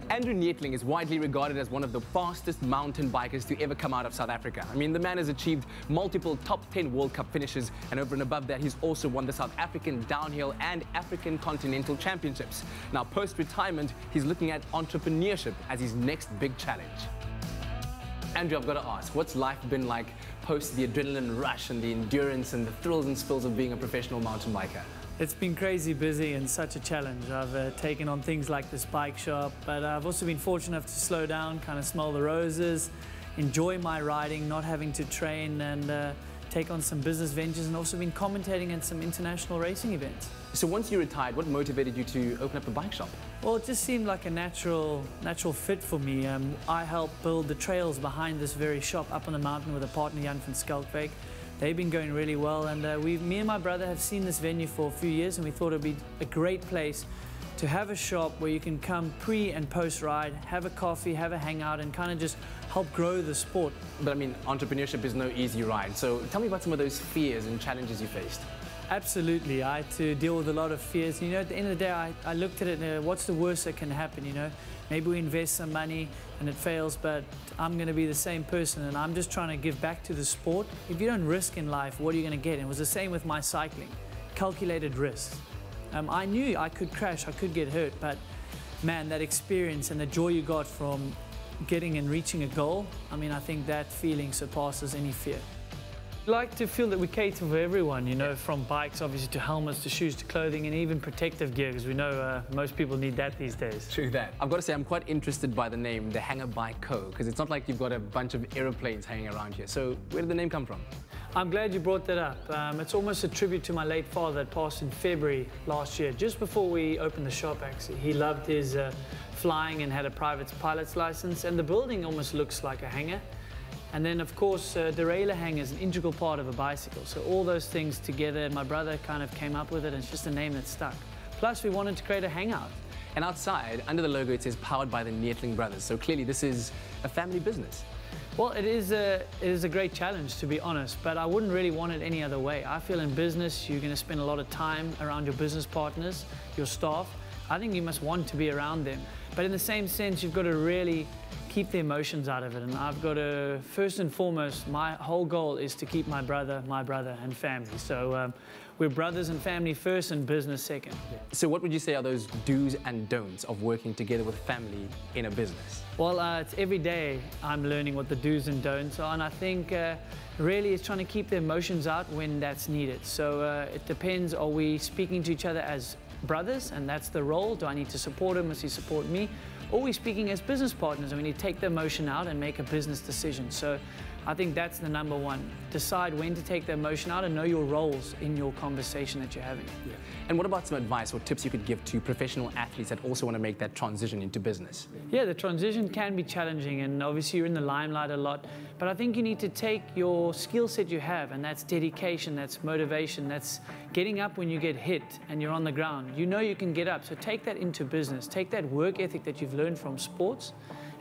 Andrew Neethling is widely regarded as one of the fastest mountain bikers to ever come out of South Africa. I mean, the man has achieved multiple top 10 World Cup finishes, and over and above that, he's also won the South African Downhill and African Continental Championships. Now, post-retirement, he's looking at entrepreneurship as his next big challenge. Andrew, I've got to ask, what's life been like post the adrenaline rush and the endurance and the thrills and spills of being a professional mountain biker? It's been crazy busy and such a challenge. I've taken on things like this bike shop, but I've also been fortunate enough to slow down, kind of smell the roses, enjoy my riding, not having to train, and take on some business ventures, and also been commentating at some international racing events. So once you retired, what motivated you to open up a bike shop? Well, it just seemed like a natural fit for me. I helped build the trails behind this very shop up on the mountain with a partner, Jan van Skalkwijk. They've been going really well, and me and my brother have seen this venue for a few years, and we thought it would be a great place to have a shop where you can come pre and post ride, have a coffee, have a hangout, and kind of just help grow the sport. But I mean, entrepreneurship is no easy ride. So tell me about some of those fears and challenges you faced. Absolutely, I had to deal with a lot of fears. You know, at the end of the day, I looked at it, what's the worst that can happen, you know? Maybe we invest some money and it fails, but I'm going to be the same person, and I'm just trying to give back to the sport. If you don't risk in life, what are you going to get? And it was the same with my cycling, calculated risks. I knew I could crash, I could get hurt, but man, that experience and the joy you got from getting and reaching a goal, I mean, I think that feeling surpasses any fear. I like to feel that we cater for everyone, you know, from bikes obviously to helmets to shoes to clothing and even protective gear, because we know most people need that these days. True that. I've got to say, I'm quite interested by the name, the Hanger Bike Co., because it's not like you've got a bunch of aeroplanes hanging around here. So where did the name come from? I'm glad you brought that up. It's almost a tribute to my late father that passed in February last year, just before we opened the shop actually. He loved his flying and had a private pilot's license, and the building almost looks like a hangar. And then, of course, derailleur hanger is an integral part of a bicycle. So all those things together, and my brother kind of came up with it, and it's just a name that stuck. Plus, we wanted to create a hangout. And outside, under the logo, it says powered by the Neethling brothers. So clearly, this is a family business. Well, it is a great challenge, to be honest, but I wouldn't really want it any other way. I feel in business, you're going to spend a lot of time around your business partners, your staff. I think you must want to be around them. But in the same sense, you've got to really keep the emotions out of it. And I've got to, first and foremost, my whole goal is to keep my brother, and family. So we're brothers and family first and business second. So what would you say are those do's and don'ts of working together with family in a business? Well, it's every day I'm learning what the do's and don'ts are, and I think really it's trying to keep the emotions out when that's needed. So it depends, are we speaking to each other as brothers, and that's the role? Do I need to support him? Must he support me? Or are we speaking as business partners, and we need to take the emotion out and make a business decision? So I think that's the number one. Decide when to take the emotion out and know your roles in your conversation that you're having. Yeah. And what about some advice or tips you could give to professional athletes that also want to make that transition into business? Yeah, the transition can be challenging, and obviously you're in the limelight a lot, but I think you need to take your skill set you have, and that's dedication, that's motivation, that's getting up when you get hit and you're on the ground. You know you can get up, so take that into business. Take that work ethic that you've learned from sports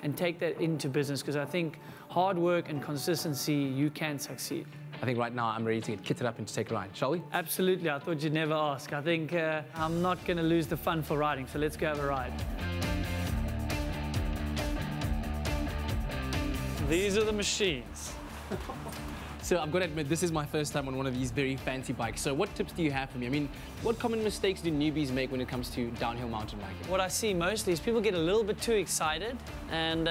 and take that into business, because I think hard work and consistency, you can succeed. I think right now I'm ready to get kitted up and to take a ride, shall we? Absolutely, I thought you'd never ask. I think I'm not going to lose the fun for riding, so let's go have a ride. These are the machines. So I've got to admit, this is my first time on one of these very fancy bikes. So what tips do you have for me? I mean, what common mistakes do newbies make when it comes to downhill mountain biking? What I see mostly is people get a little bit too excited, and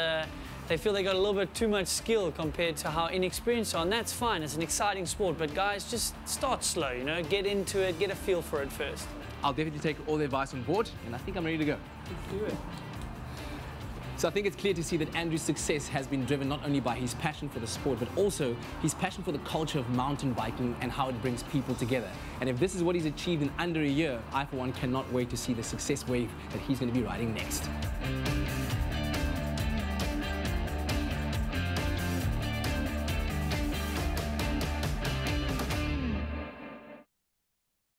they feel they got a little bit too much skill compared to how inexperienced they are, and that's fine. It's an exciting sport, but guys, just start slow, you know, get into it, get a feel for it first. I'll definitely take all the advice on board, and I think I'm ready to go. Let's do it. So I think it's clear to see that Andrew's success has been driven not only by his passion for the sport, but also his passion for the culture of mountain biking and how it brings people together. And if this is what he's achieved in under a year, I for one cannot wait to see the success wave that he's going to be riding next.